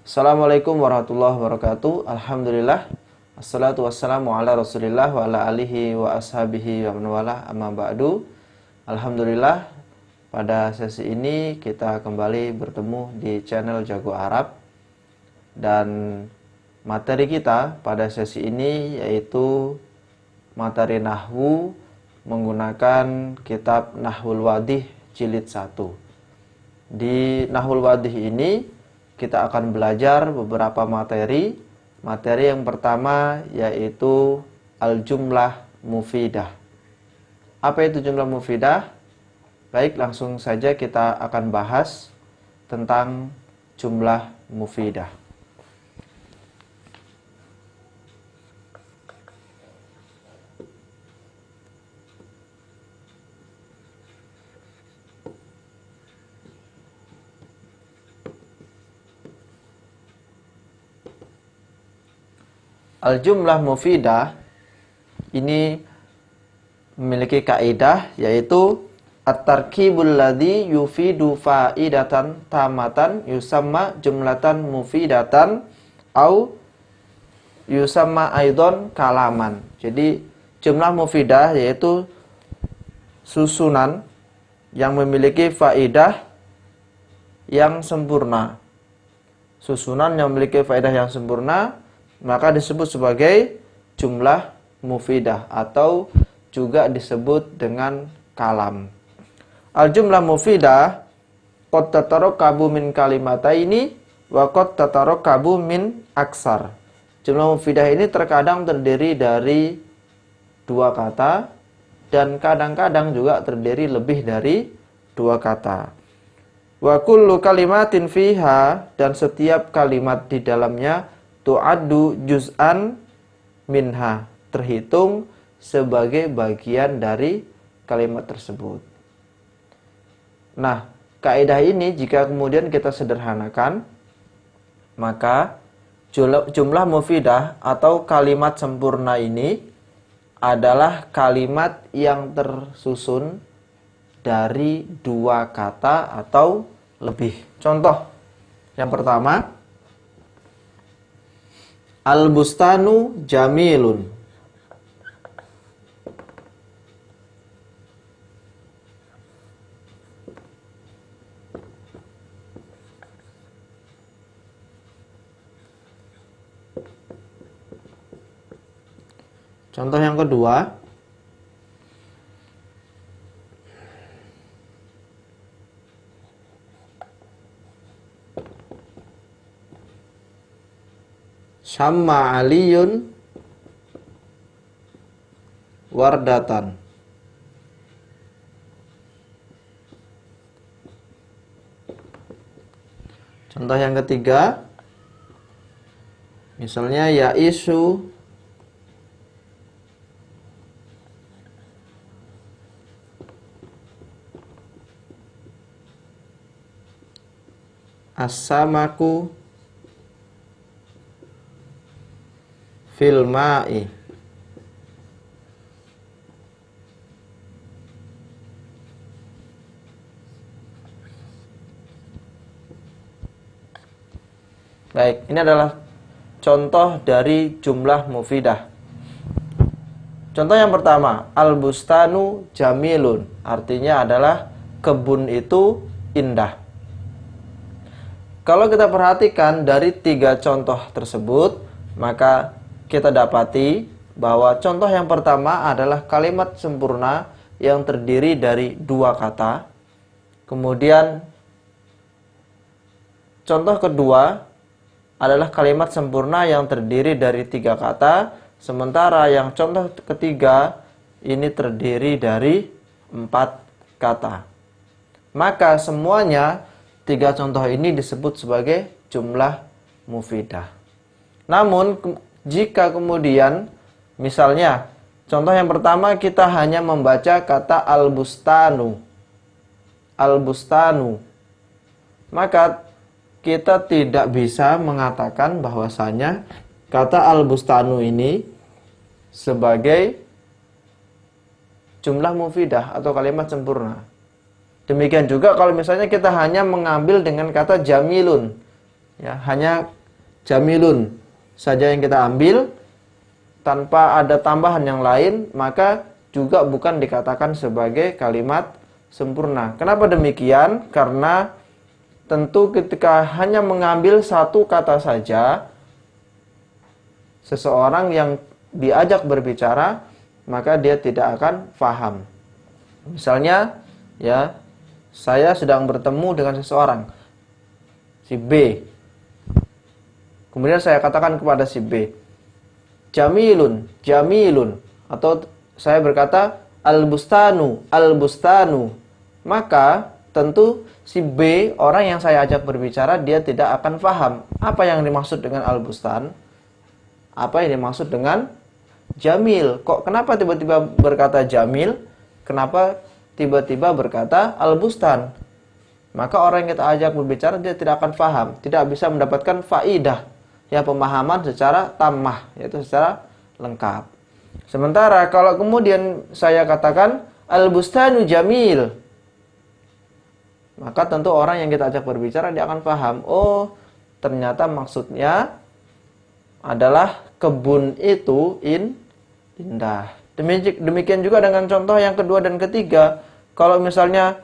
Assalamualaikum warahmatullahi wabarakatuh. Alhamdulillah. Assalatu wassalamu ala rasulillah wa ala alihi wa ashabihi wa man wala amma ba'du. Alhamdulillah, pada sesi ini kita kembali bertemu di channel Jago Arab. Dan materi kita pada sesi ini yaitu materi nahwu menggunakan kitab Nahwul Wadih jilid 1. Di Nahwul Wadih ini kita akan belajar beberapa materi. Materi yang pertama yaitu al-jumlah mufidah. Apa itu jumlah mufidah? Baik, langsung saja kita akan bahas tentang jumlah mufidah. Al-jumlah mufidah ini memiliki kaidah yaitu at-tarkibul ladzi yufidu faidatan tamatan yusamma jumlatan mufidatan au yusamma aidon kalaman. Jadi jumlah mufidah yaitu susunan yang memiliki faidah yang sempurna. Susunan yang memiliki faedah yang sempurna maka disebut sebagai jumlah mufidah atau juga disebut dengan kalam. Al-jumlah mufidah qad tatarakabu min kalimataini wa qad tatarakabu min aksar. Jumlah mufidah ini terkadang terdiri dari dua kata dan kadang-kadang juga terdiri lebih dari dua kata. Wa kullu kalimatin fiha, dan setiap kalimat di dalamnya tu'addu juz'an minha, terhitung sebagai bagian dari kalimat tersebut. Nah, kaidah ini jika kemudian kita sederhanakan, maka jumlah mufidah atau kalimat sempurna ini adalah kalimat yang tersusun dari dua kata atau lebih. Contoh yang pertama, al-bustanu jamilun. Contoh yang kedua, syamma aliyun wardatan. Contoh yang ketiga, misalnya yaisu as-samaku fil ma'i. Baik, ini adalah contoh dari jumlah mufidah. Contoh yang pertama, al-bustanu jamilun, artinya adalah kebun itu indah. Kalau kita perhatikan dari tiga contoh tersebut, maka kita dapati bahwa contoh yang pertama adalah kalimat sempurna yang terdiri dari dua kata. Kemudian contoh kedua adalah kalimat sempurna yang terdiri dari tiga kata. Sementara yang contoh ketiga ini terdiri dari 4 kata. Maka semuanya tiga contoh ini disebut sebagai jumlah mufidah. Namun jika kemudian misalnya contoh yang pertama kita hanya membaca kata al-bustanu, maka kita tidak bisa mengatakan bahwasanya kata al-bustanu ini sebagai jumlah mufidah atau kalimat sempurna. Demikian juga kalau misalnya kita hanya mengambil dengan kata jamilun, ya, hanya jamilun saja yang kita ambil tanpa ada tambahan yang lain, maka juga bukan dikatakan sebagai kalimat sempurna. Kenapa demikian? Karena tentu ketika hanya mengambil satu kata saja, seseorang yang diajak berbicara, maka dia tidak akan paham. Misalnya, ya, saya sedang bertemu dengan seseorang, si B. Kemudian saya katakan kepada si B, jamilun, jamilun. Atau saya berkata, al-bustanu, al-bustanu. Maka tentu si B, orang yang saya ajak berbicara, dia tidak akan paham apa yang dimaksud dengan al-bustan, apa yang dimaksud dengan jamil. Kenapa tiba-tiba berkata jamil? Kenapa tiba-tiba berkata al-bustan? Maka orang yang kita ajak berbicara, dia tidak akan paham, tidak bisa mendapatkan faidah, ya, pemahaman secara tammah, yaitu secara lengkap. Sementara kalau kemudian saya katakan al-bustanu jamil, maka tentu orang yang kita ajak berbicara, dia akan paham, oh ternyata maksudnya adalah kebun itu indah. Demikian juga dengan contoh yang kedua dan ketiga. Kalau misalnya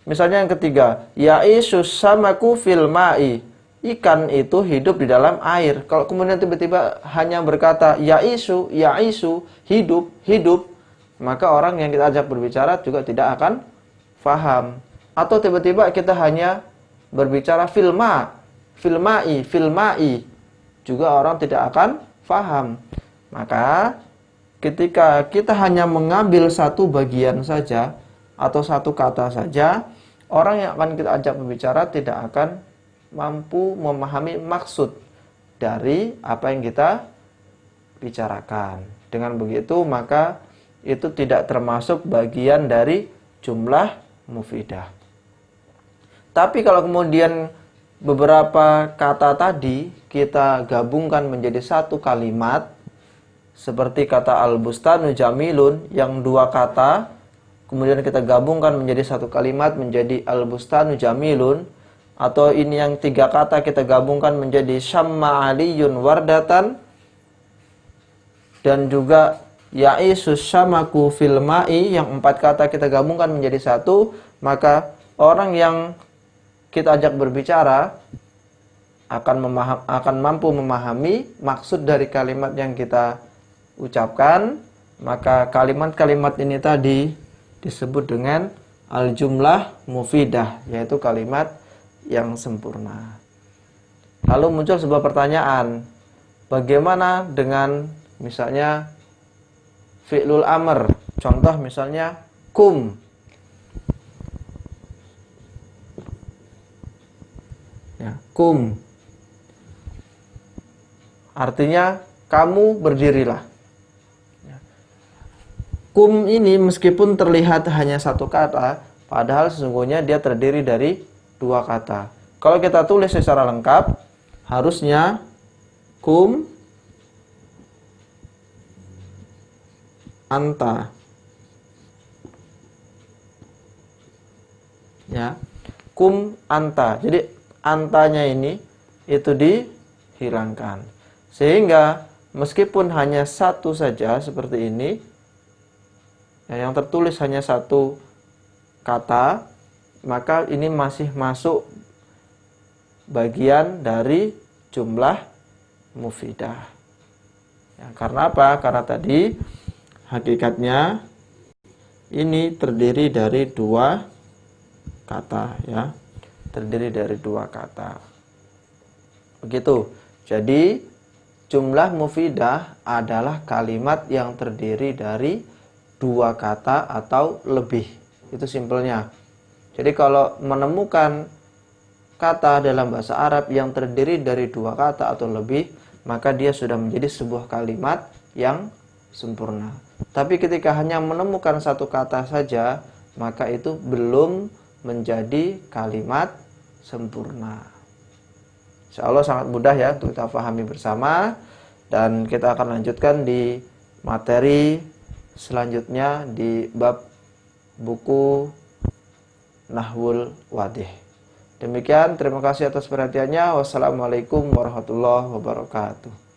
yang ketiga, ya'isu samaku fil ma'i, ikan itu hidup di dalam air. Kalau kemudian tiba-tiba hanya berkata ya'isu, ya'isu, hidup, hidup, maka orang yang kita ajak berbicara juga tidak akan faham. Atau tiba-tiba kita hanya berbicara fil ma'i, fil ma'i, juga orang tidak akan faham. Maka ketika kita hanya mengambil satu bagian saja atau satu kata saja, orang yang akan kita ajak berbicara tidak akan mampu memahami maksud dari apa yang kita bicarakan. Dengan begitu, maka itu tidak termasuk bagian dari jumlah mufidah. Tapi kalau kemudian beberapa kata tadi kita gabungkan menjadi satu kalimat, seperti kata al-bustanu jamilun yang dua kata, kemudian kita gabungkan menjadi satu kalimat menjadi al-bustanu jamilun, atau ini yang tiga kata kita gabungkan menjadi syamma aliyun wardatan, dan juga ya'isus syamaku fil ma'i yang empat kata kita gabungkan menjadi satu, maka orang yang kita ajak berbicara akan mampu memahami maksud dari kalimat yang kita ucapkan. Maka kalimat-kalimat ini tadi disebut dengan al-jumlah mufidah, yaitu kalimat yang sempurna. Lalu muncul sebuah pertanyaan, bagaimana dengan misalnya fi'lul amr? Contoh misalnya kum. Ya, kum artinya kamu berdirilah. Kum ini meskipun terlihat hanya satu kata, padahal sesungguhnya dia terdiri dari dua kata. Kalau kita tulis secara lengkap, harusnya kum anta. Ya, kum anta. Jadi antanya ini itu dihilangkan. Sehingga meskipun hanya satu saja seperti ini, yang tertulis hanya satu kata, maka ini masih masuk bagian dari jumlah mufidah. Ya, karena apa? Karena tadi hakikatnya ini terdiri dari dua kata, ya. Terdiri dari dua kata. Begitu. Jadi jumlah mufidah adalah kalimat yang terdiri dari dua kata atau lebih. Itu simpelnya. Jadi kalau menemukan kata dalam bahasa Arab yang terdiri dari dua kata atau lebih, maka dia sudah menjadi sebuah kalimat yang sempurna. Tapi ketika hanya menemukan satu kata saja, maka itu belum menjadi kalimat sempurna. Insya Allah sangat mudah ya untuk kita pahami bersama. Dan kita akan lanjutkan di materi selanjutnya di bab buku Nahwul Wadih. Demikian, terima kasih atas perhatiannya. Wassalamualaikum warahmatullahi wabarakatuh.